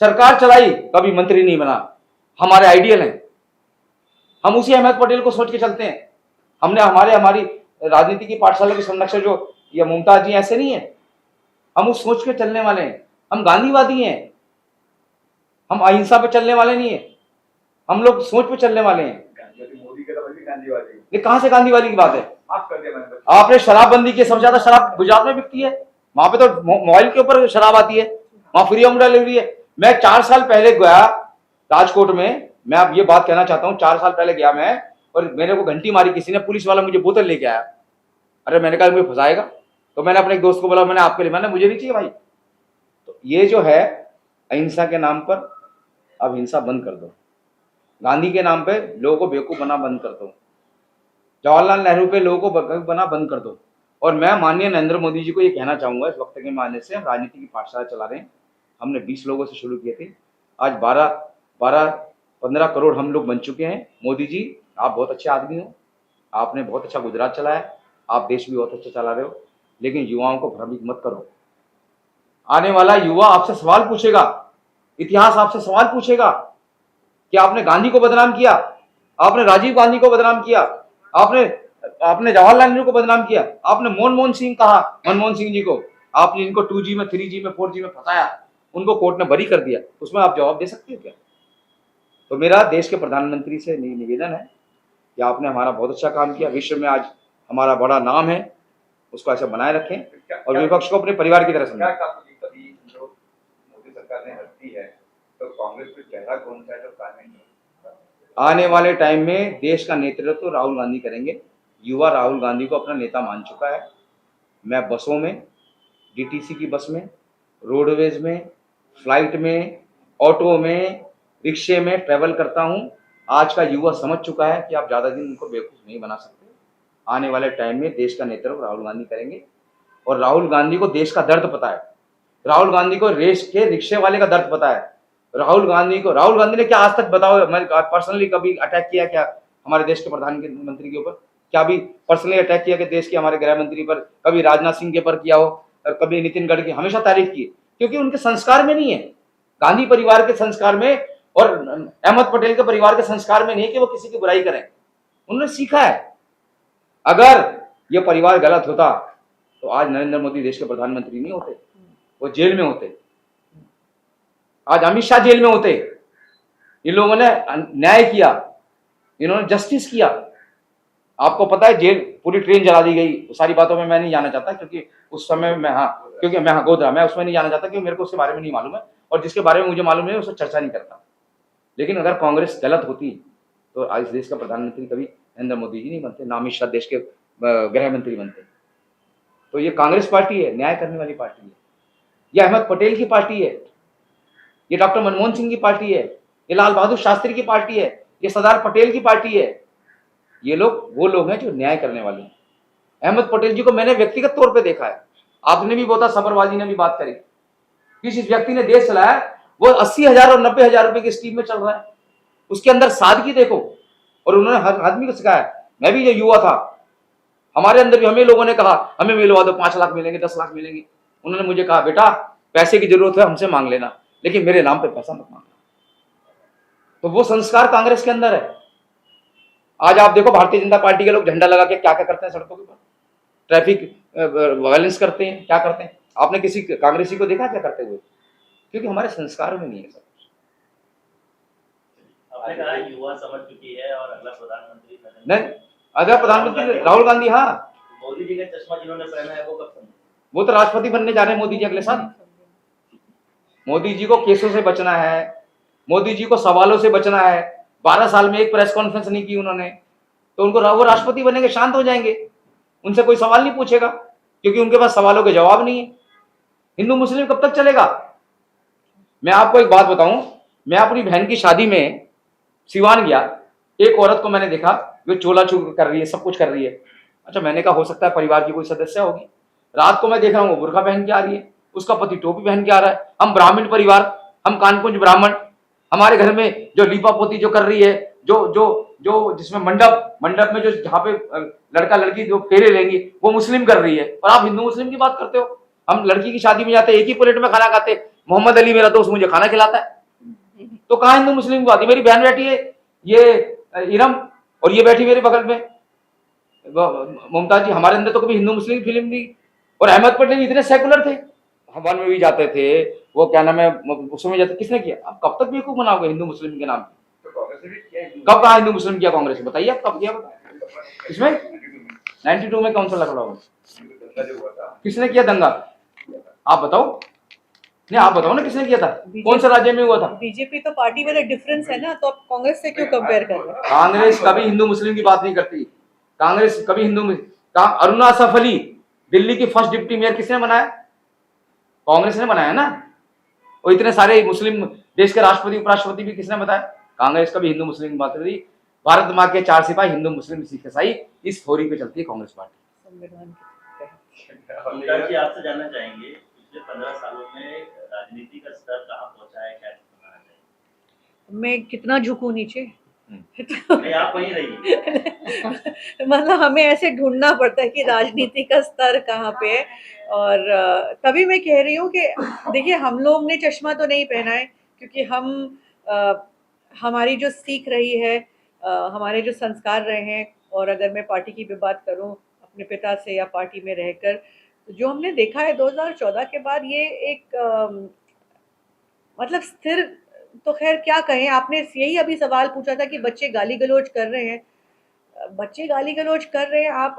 सरकार चलाई, कभी मंत्री नहीं बना। हमारे आइडियल हैं, हम उसी अहमद पटेल को सोच के चलते हैं। हमने हमारी राजनीति की पाठशाला के संरक्षक जो ये मुमताज जी ऐसे नहीं है, हम उस सोच के चलने वाले हैं। हम गांधीवादी हैं, हम अहिंसा पे चलने वाले नहीं है, हम लोग सोच पे चलने वाले हैं। मोदी के तो गांधीवादी, ये कहां से गांधीवादी की बात है? माफ कर दिया मैंने। आपने शराबबंदी की, सबसे ज्यादा शराब गुजरात में बिकती है, वहां पे तो मोबाइल के ऊपर शराब आती है, वहां फ्री होम डिलीवरी है। मैं 4 साल पहले गया राजकोट में, मैं अब ये बात कहना चाहता हूँ, 4 साल पहले गया मैं, और मेरे को घंटी मारी किसी ने, पुलिस वाला मुझे बोतल लेके आया। अरे मैंने कहा मुझे फंसाएगा, तो मैंने अपने एक दोस्त को बोला, मैंने आपके लिए, मैंने मुझे नहीं चाहिए भाई। तो ये जो है अहिंसा के नाम पर अब हिंसा बंद कर दो, गांधी के नाम पे लोगों को बेवकूफ बना बंद कर दो, जवाहरलाल नेहरू पे लोगों को बेवकूफ बना बंद कर दो। और मैं माननीय नरेंद्र मोदी जी को ये कहना चाहूंगा, इस वक्त के मानने से हम राजनीति की पाठशाला चला रहे हैं। हमने 20 लोगों से शुरू किए थे, आज 12-15 करोड़ हम लोग बन चुके हैं। मोदी जी आप बहुत अच्छे आदमी हो, आपने बहुत अच्छा गुजरात चलाया, आप देश भी बहुत अच्छा चला रहे हो, लेकिन युवाओं को भ्रमित मत करो। आने वाला युवा आपसे सवाल पूछेगा, इतिहास आपसे सवाल पूछेगा कि आपने गांधी को बदनाम किया, आपने राजीव गांधी को बदनाम किया, आपने जवाहरलाल नेहरू को बदनाम किया, आपने मनमोहन सिंह जी को, आपने इनको 2G में 3G में 4G में फंसाया, उनको कोर्ट ने बरी कर दिया, उसमें आप जवाब दे सकते हो क्या? तो मेरा देश के प्रधानमंत्री से निवेदन है कि आपने हमारा बहुत अच्छा काम किया, विश्व में आज हमारा बड़ा नाम है, उसको ऐसे बनाए रखें और विपक्ष को अपने परिवार की तरह समझें। कभी जो मोदी सरकार ने हस्ती है तो कांग्रेस पे चेहरा कौन सा है जो कायम? आने वाले टाइम में देश का नेतृत्व राहुल गांधी करेंगे। युवा राहुल गांधी को अपना नेता मान चुका है। मैं बसों में, डीटीसी की बस में, रोडवेज में, फ्लाइट में, ऑटो में, रिक्शे में ट्रैवल करता हूं। आज का युवा समझ चुका है कि आप ज़्यादा दिन उनको बेवकूफ़ नहीं बना सकते। आने वाले टाइम में देश का नेतृत्व राहुल गांधी करेंगे और राहुल गांधी को देश का दर्द पता है, राहुल गांधी को रेस के रिक्शे वाले का दर्द पता है। राहुल गांधी ने क्या आज तक, बताओ, मैं पर्सनली कभी अटैक किया क्या हमारे देश के प्रधानमंत्री के ऊपर? क्या भी पर्सनली अटैक किया कि देश के हमारे गृह मंत्री पर, कभी राजनाथ सिंह के पर किया हो, और कभी नितिन गडकरी? हमेशा तारीफ की, क्योंकि उनके संस्कार में नहीं है, गांधी परिवार के संस्कार में और अहमद पटेल के परिवार के संस्कार में नहीं कि वो किसी की बुराई करें। उन्होंने सीखा है। अगर ये परिवार गलत होता तो आज नरेंद्र मोदी देश के प्रधानमंत्री नहीं होते, वो जेल में होते, आज अमित शाह जेल में होते। इन लोगों ने न्याय किया, इन्होंने जस्टिस किया। आपको पता है जेल, पूरी ट्रेन जला दी गई, सारी बातों में मैं नहीं जाना चाहता, क्योंकि उस समय मैं गोधरा, मैं उसमें नहीं जाना चाहता, क्योंकि मेरे को उसके बारे में नहीं मालूम है, और जिसके बारे में मुझे मालूम है उससे चर्चा नहीं करता। लेकिन अगर कांग्रेस गलत होती तो आज देश का प्रधानमंत्री कभी नरेंद्र मोदी जी नहीं बनते, ना अमित शाह देश के गृह मंत्री बनते। तो ये कांग्रेस पार्टी है, न्याय करने वाली पार्टी है। ये अहमद पटेल की पार्टी है, ये डॉक्टर मनमोहन सिंह की पार्टी है, ये लाल बहादुर शास्त्री की पार्टी है, ये सरदार पटेल की पार्टी है। ये लोग वो लोग हैं जो न्याय करने वाले हैं। अहमद पटेल जी को मैंने व्यक्तिगत तौर पे देखा है, आपने भी बोला, सबरवाजी ने भी बात करी, किस व्यक्ति ने देश चलाया, वो 80,000 और 90,000 रुपए की स्कीम में चल रहा है, उसके अंदर सादगी देखो। और उन्होंने हर आदमी को सिखाया। मैं भी जो युवा था, हमारे अंदर भी हमें लोगों ने कहा हमें मिलवा दो, 5 लाख मिलेंगे, 10 लाख मिलेंगे। उन्होंने मुझे कहा बेटा पैसे की जरूरत है हमसे मांग लेना, लेकिन मेरे नाम पे पैसा मत मांगना। तो वो संस्कार कांग्रेस के अंदर है। आज आप देखो भारतीय जनता पार्टी के लोग झंडा लगा के क्या क्या करते हैं सड़कों के ऊपर, ट्रैफिक वायलेंस करते हैं, क्या करते हैं? आपने किसी कांग्रेसी को देखा क्या करते हुए? क्योंकि हमारे संस्कारों में नहीं है सब। आपने कहा युवा समझ चुकी है और अगला प्रधानमंत्री नहीं, अगला प्रधानमंत्री राहुल गांधी। हाँ, मोदी जी का चश्मा जिन्होंने पहना है वो कब समझे? वो तो राष्ट्रपति बनने जा रहे हैं मोदी जी अगले साल। मोदी जी को केसों से बचना है, मोदी जी को सवालों से बचना है। 12 साल में एक प्रेस कॉन्फ्रेंस नहीं की उन्होंने, तो उनको वो राष्ट्रपति बनेंगे, शांत हो जाएंगे, उनसे कोई सवाल नहीं पूछेगा, क्योंकि उनके पास सवालों के जवाब नहीं है। हिंदू मुस्लिम कब तक चलेगा? मैं आपको एक बात बताऊं, मैं अपनी बहन की शादी में सिवान गया, एक औरत को मैंने देखा जो चोला चूक कर रही है, सब कुछ कर रही है। अच्छा, मैंने कहा हो सकता है परिवार की कोई सदस्य होगी। रात को मैं देख रहा हूँ वो बुर्का पहन के आ रही है, उसका पति टोपी पहन के आ रहा है। हम ब्राह्मण परिवार, हम कानपुंज ब्राह्मण, हमारे घर में जो लीपा पोती जो कर रही है, जो जिसमें मंडप में जो जहाँ पे लड़का लड़की जो फेरे लेंगी वो मुस्लिम कर रही है, और आप हिंदू मुस्लिम की बात करते हो। हम लड़की की शादी में जाते एक ही प्लेट में खाना खाते, मोहम्मद अली मेरा दोस्त मुझे खाना खिलाता है। तो कहाँ हिंदू मुस्लिम की बात है? मेरी बहन बैठी है ये इरम, और ये बैठी मेरे बगल में मुमताज जी। हमारे अंदर तो कभी हिंदू मुस्लिम फिल्म नहीं। और अहमद पटेल इतने सेकुलर थे, हवन में भी जाते थे, वो क्या नाम है उसमें जाते। किसने किया? आप कब तक बेवकूफ बनाओगे हिंदू मुस्लिम के नाम पे? तो कांग्रेस ने भी किया है। कब कहा हिंदू मुस्लिम किया कांग्रेस ने? बताइए आप कब किया? इसमें 92 में कौन सा लगा हुआ? दंगा जो हुआ था, किसने किया दंगा? आप बताओ। नहीं आप बताओ ना किसने किया था, कौन सा राज्य में हुआ था? बीजेपी तो पार्टी में डिफरेंस है ना, तो आप कांग्रेस से क्यों कंपेयर कर रहे हैं? कांग्रेस कभी हिंदू मुस्लिम की बात नहीं करती। कांग्रेस कभी अरुणा असफ अली दिल्ली की फर्स्ट डिप्टी मेयर किसने बनाया? कांग्रेस ने बनाया ना। और इतने सारे मुस्लिम देश के राष्ट्रपति उपराष्ट्रपति भी किसने बताया? कांग्रेस कभी हिंदू मुस्लिम की बात नहीं करती। भारत माँ के 4 सिपाही हिंदू मुस्लिम सिख ईसाई, इस थोड़ी पे चलती है कांग्रेस पार्टी। संविधान के तहत। मुमताज जी आपसे जानना चाहेंगे पिछले 15 सालों में राजनीति का स्तर कहाँ पहुंचा है, क्या बताना चाहिए? मैं कितना झुकूं नीचे? नहीं आप वहीं रहिए। मतलब हमें ऐसे ढूंढना पड़ता है कि राजनीति का स्तर कहाँ पे है। और तभी मैं कह रही हूँ कि देखिए, हम लोग ने चश्मा तो नहीं पहना है, क्योंकि हमारी जो सीख रही है, हमारे जो संस्कार रहे हैं, और अगर मैं पार्टी की भी बात करूँ अपने पिता से या पार्टी में रहकर, तो जो हमने देखा है 2014 के बाद, ये एक मतलब स्थिर, तो खैर क्या कहें। आपने यही अभी सवाल पूछा था कि बच्चे गाली गलौज कर रहे हैं। बच्चे गाली गलौज कर रहे हैं, आप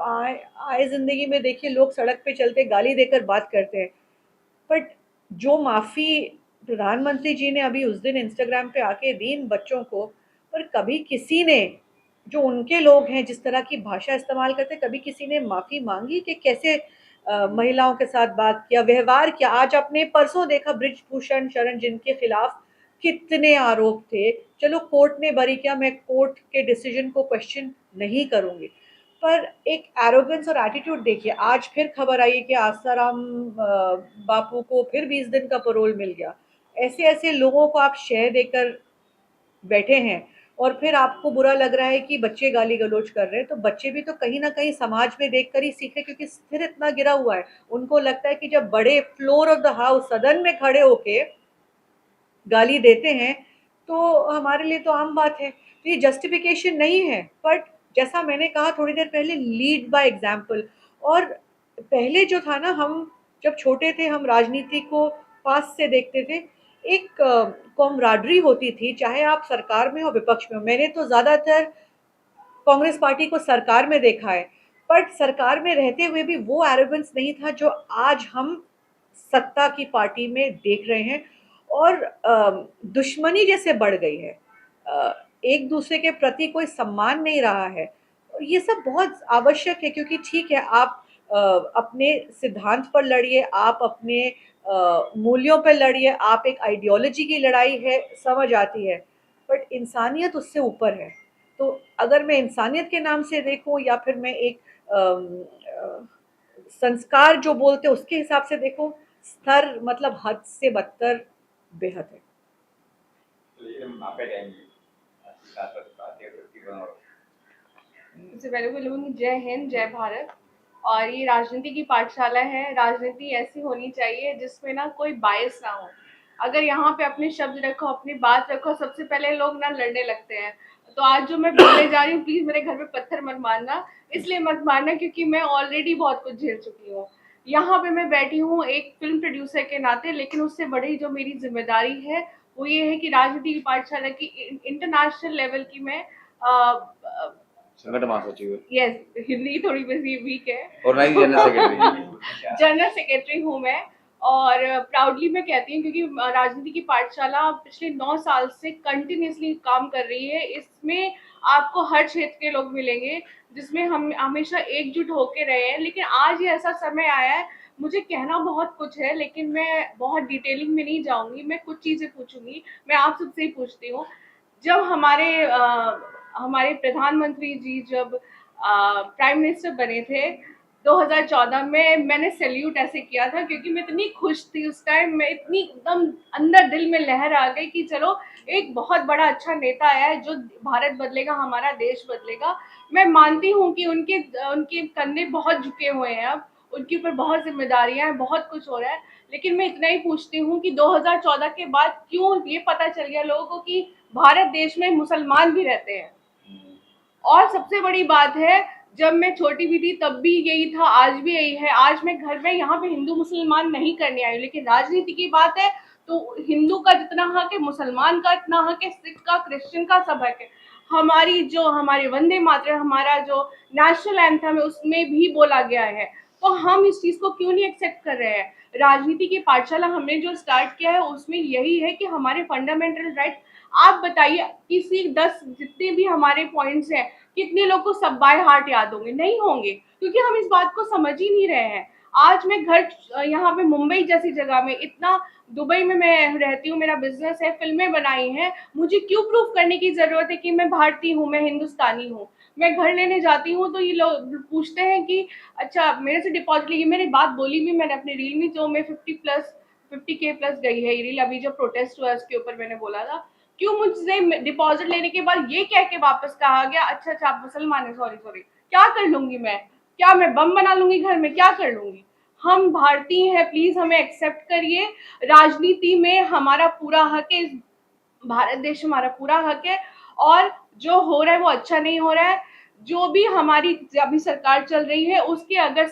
आए जिंदगी में देखिए, लोग सड़क पे चलते गाली देकर बात करते हैं। बट जो माफ़ी प्रधानमंत्री जी ने अभी उस दिन इंस्टाग्राम पे आके दी इन बच्चों को, पर कभी किसी ने, जो उनके लोग हैं जिस तरह की भाषा इस्तेमाल करते, कभी किसी ने माफ़ी मांगी कि कैसे महिलाओं के साथ बात किया, व्यवहार किया? आज आपने परसों देखा ब्रिजभूषण शरण जिनके खिलाफ कितने आरोप थे। चलो कोर्ट ने बरी किया, मैं कोर्ट के डिसीजन को क्वेश्चन नहीं करूँगी, पर एक एरोगेंस और एटीट्यूड देखिए। आज फिर खबर आई कि आसाराम बापू को फिर 20 दिन का पैरोल मिल गया। ऐसे ऐसे लोगों को आप शह देकर बैठे हैं, और फिर आपको बुरा लग रहा है कि बच्चे गाली गलौज कर रहे हैं। तो बच्चे भी तो कहीं ना कहीं समाज में देखकर ही सीखे, क्योंकि स्थिर इतना गिरा हुआ है। उनको लगता है कि जब बड़े फ्लोर ऑफ द हाउस सदन में खड़े होके गाली देते हैं, तो हमारे लिए तो आम बात है। तो ये जस्टिफिकेशन नहीं है, बट जैसा मैंने कहा थोड़ी देर पहले, लीड बाय एग्जाम्पल। और पहले जो था ना, हम जब छोटे थे, हम राजनीति को पास से देखते थे, एक कॉमराडरी होती थी, चाहे आप सरकार में हो विपक्ष में हो। मैंने तो ज़्यादातर कांग्रेस पार्टी को सरकार में देखा है, बट सरकार में रहते हुए भी वो एरोगेंस नहीं था जो आज हम सत्ता की पार्टी में देख रहे हैं। और दुश्मनी जैसे बढ़ गई है, एक दूसरे के प्रति कोई सम्मान नहीं रहा है। और ये सब बहुत आवश्यक है, क्योंकि ठीक है, आप अपने सिद्धांत पर लड़िए, आप अपने मूल्यों पर लड़िए, आप एक आइडियोलॉजी की लड़ाई है, समझ आती है, बट इंसानियत उससे ऊपर है। तो अगर मैं इंसानियत के नाम से देखूं, या फिर मैं एक संस्कार जो बोलते हैं उसके हिसाब से देखूं, स्तर मतलब हद से बदतर बेहद है। तो ये हम आप जाएंगे आपकी व्यक्तिगत और सबसे पहले बोलूँगी जय हिंद, जय भारत। और ये राजनीति की पाठशाला है। राजनीति ऐसी होनी चाहिए जिसमें ना कोई बायस ना हो। अगर यहाँ पे अपने शब्द रखो, अपनी बात रखो, सबसे पहले लोग ना लड़ने लगते हैं। तो आज जो मैं बोलने जा रही हूँ, प्लीज मेरे घर पे पत्थर मत मारना। इसलिए मत मारना क्योंकि मैं ऑलरेडी बहुत कुछ झेल चुकी हूँ। यहाँ पे मैं बैठी हूँ एक फिल्म प्रोड्यूसर के नाते, लेकिन उससे बड़ी जो मेरी जिम्मेदारी है वो ये है कि राजनीति की पाठशाला की इंटरनेशनल लेवल की मैं संगठन महासचिव यस, हिंदी थोड़ी बेसी वीक है, और नई जनरल सेक्रेटरी। जनरल सेक्रेटरी हूँ मैं। और प्राउडली मैं कहती हूँ क्योंकि राजनीति की पाठशाला पिछले 9 साल से कंटिन्यूसली काम कर रही है। इसमें आपको हर क्षेत्र के लोग मिलेंगे जिसमें हम हमेशा एकजुट होके रहे हैं। लेकिन आज ये ऐसा समय आया है, मुझे कहना बहुत कुछ है लेकिन मैं बहुत डिटेलिंग में नहीं जाऊंगी। मैं कुछ चीज़ें पूछूंगी, मैं आप सबसे ही पूछती हूँ। जब हमारे प्रधानमंत्री जी जब प्राइम मिनिस्टर बने थे 2014 में, मैंने सैल्यूट ऐसे किया था क्योंकि मैं इतनी खुश थी उस टाइम। मैं इतनी एकदम अंदर दिल में लहर आ गई कि चलो एक बहुत बड़ा अच्छा नेता आया है जो भारत बदलेगा, हमारा देश बदलेगा। मैं मानती हूँ कि उनके कंधे बहुत झुके हुए हैं अब, उनके ऊपर बहुत जिम्मेदारियां हैं, बहुत कुछ हो रहा है। लेकिन मैं इतना ही पूछती हूँ कि 2014 के बाद क्यों ये पता चल गया लोगों को कि भारत देश में मुसलमान भी रहते हैं। और सबसे बड़ी बात है, जब मैं छोटी भी थी तब भी यही था, आज भी यही है। आज मैं घर में यहाँ पे हिंदू मुसलमान नहीं करने आई हूँ, लेकिन राजनीति की बात है तो हिंदू का जितना हक है, मुसलमान का इतना हक है, सिख का, क्रिश्चियन का, सब हक है। हमारे वंदे मातरम, हमारा जो नेशनल एंथम है, उसमें भी बोला गया है। तो हम इस चीज को क्यों नहीं एक्सेप्ट कर रहे हैं? राजनीति की पाठशाला हमने जो स्टार्ट किया है उसमें यही है कि हमारे फंडामेंटल राइट, आप बताइए किसी 10 जितने भी हमारे पॉइंट्स हैं, कितने लोग को सब बाय हार्ट याद होंगे? नहीं होंगे, क्योंकि हम इस बात को समझ ही नहीं रहे हैं। आज मैं घर यहाँ पे मुंबई जैसी जगह में, इतना दुबई में मैं रहती हूँ, मेरा बिजनेस है, फिल्में बनाई हैं, मुझे क्यों प्रूफ करने की जरूरत है कि मैं भारतीय हूँ, मैं हिंदुस्तानी हूँ? मैं घर लेने जाती हूँ तो ये लोग पूछते हैं कि अच्छा मेरे से डिपॉजिट लीजिए। मैंने बात बोली भी मैंने अपनी रील में, जो मैं 50K प्लस गई है ये रील, अभी जो प्रोटेस्ट हुआ उसके ऊपर मैंने बोला था। क्यों मुझसे डिपॉजिट लेने के बाद ये कह के वापस कहा गया, अच्छा आप मुसलमान है, सॉरी। क्या कर लूंगी मैं? क्या मैं बम बना लूंगी घर में? क्या कर लूंगी? हम भारतीय हैं, प्लीज हमें एक्सेप्ट करिए। राजनीति में हमारा पूरा हक है, इस भारत देश में हमारा पूरा हक है। और जो हो रहा है वो अच्छा नहीं हो रहा है। जो भी हमारी अभी सरकार चल रही है, उसके अगर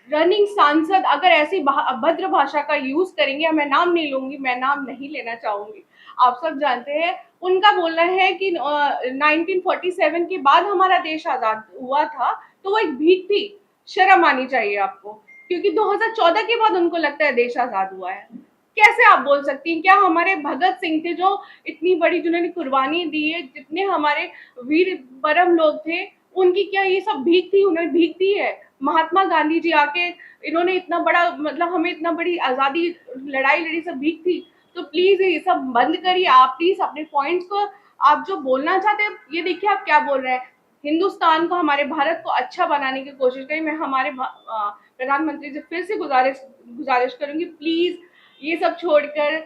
रनिंग सांसद अगर ऐसी अभद्र भाषा का यूज करेंगे, मैं नाम नहीं लूंगी, मैं नाम नहीं लेना चाहूंगी, आप सब जानते हैं, उनका बोलना है कि 1947 के बाद हमारा देश आजाद हुआ था, तो वो एक भीख थी। शर्म आनी चाहिए आपको, क्योंकि 2014 के बाद उनको लगता है देश आजाद हुआ है। कैसे आप बोल सकती हैं? क्या हमारे भगत सिंह थे जो इतनी बड़ी, जिन्होंने कुर्बानी दी है, जितने हमारे वीर परम लोग थे, उनकी क्या ये सब भीख थी? उन्होंने भीख दी है? महात्मा गांधी जी आके इन्होंने इतना बड़ा, मतलब हमें इतना बड़ी आजादी लड़ाई लड़ी, सब भीख थी? तो प्लीज ये सब बंद करिए। आप प्लीज अपने पॉइंट्स को, आप जो बोलना चाहते हैं, ये देखिए आप क्या बोल रहे हैं। हिंदुस्तान को, हमारे भारत को अच्छा बनाने की कोशिश करें। मैं हमारे प्रधानमंत्री से फिर से गुजारिश करूंगी, प्लीज ये सब छोड़कर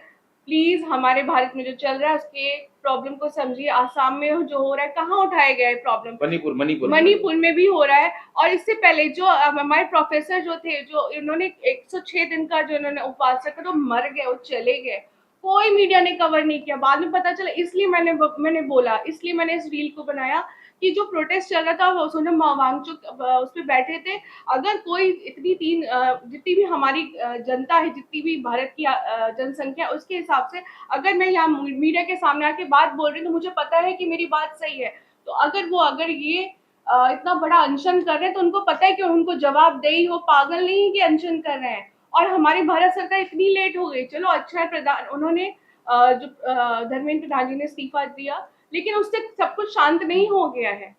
प्लीज हमारे भारत में जो चल रहा है उसके प्रॉब्लम को समझिए। आसाम में जो हो रहा है, कहाँ उठाया गया है प्रॉब्लम? मणिपुर में भी हो रहा है। और इससे पहले जो हमारे प्रोफेसर जो थे, जो इन्होंने 106 दिन का जो इन्होंने उपवास रखा, तो मर गए, वो चले गए, कोई मीडिया ने कवर नहीं किया। बाद में पता चला, इसलिए मैंने बोला, इसलिए मैंने इस रील को बनाया कि जो प्रोटेस्ट चल रहा था, वो सोनम वांगचुक उस पर बैठे थे। अगर कोई जितनी भी हमारी जनता है, जितनी भी भारत की जनसंख्या, उसके हिसाब से अगर मैं यहाँ मीडिया के सामने आके बात बोल रही हूँ, तो मुझे पता है कि मेरी बात सही है। तो अगर ये इतना बड़ा अनशन कर रहे हैं, तो उनको पता है कि उनको जवाबदेही हो, पागल नहीं है कि अनशन कर रहे हैं। और हमारी भारत सरकार इतनी लेट हो गई, चलो अच्छा है, उन्होंने धर्मेंद्र प्रधान जी ने इस्तीफा दिया, लेकिन उससे सब कुछ शांत नहीं हो गया है।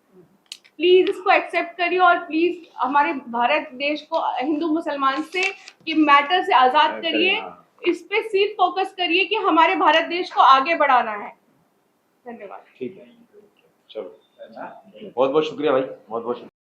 प्लीज इसको एक्सेप्ट करिए, और प्लीज हमारे भारत देश को हिंदू मुसलमान से के मैटर से आजाद करिए। इस पे सिर्फ फोकस करिए कि हमारे भारत देश को आगे बढ़ाना है। धन्यवाद। ठीक है, चलो, बहुत बहुत शुक्रिया भाई, बहुत बहुत शुक्रिया।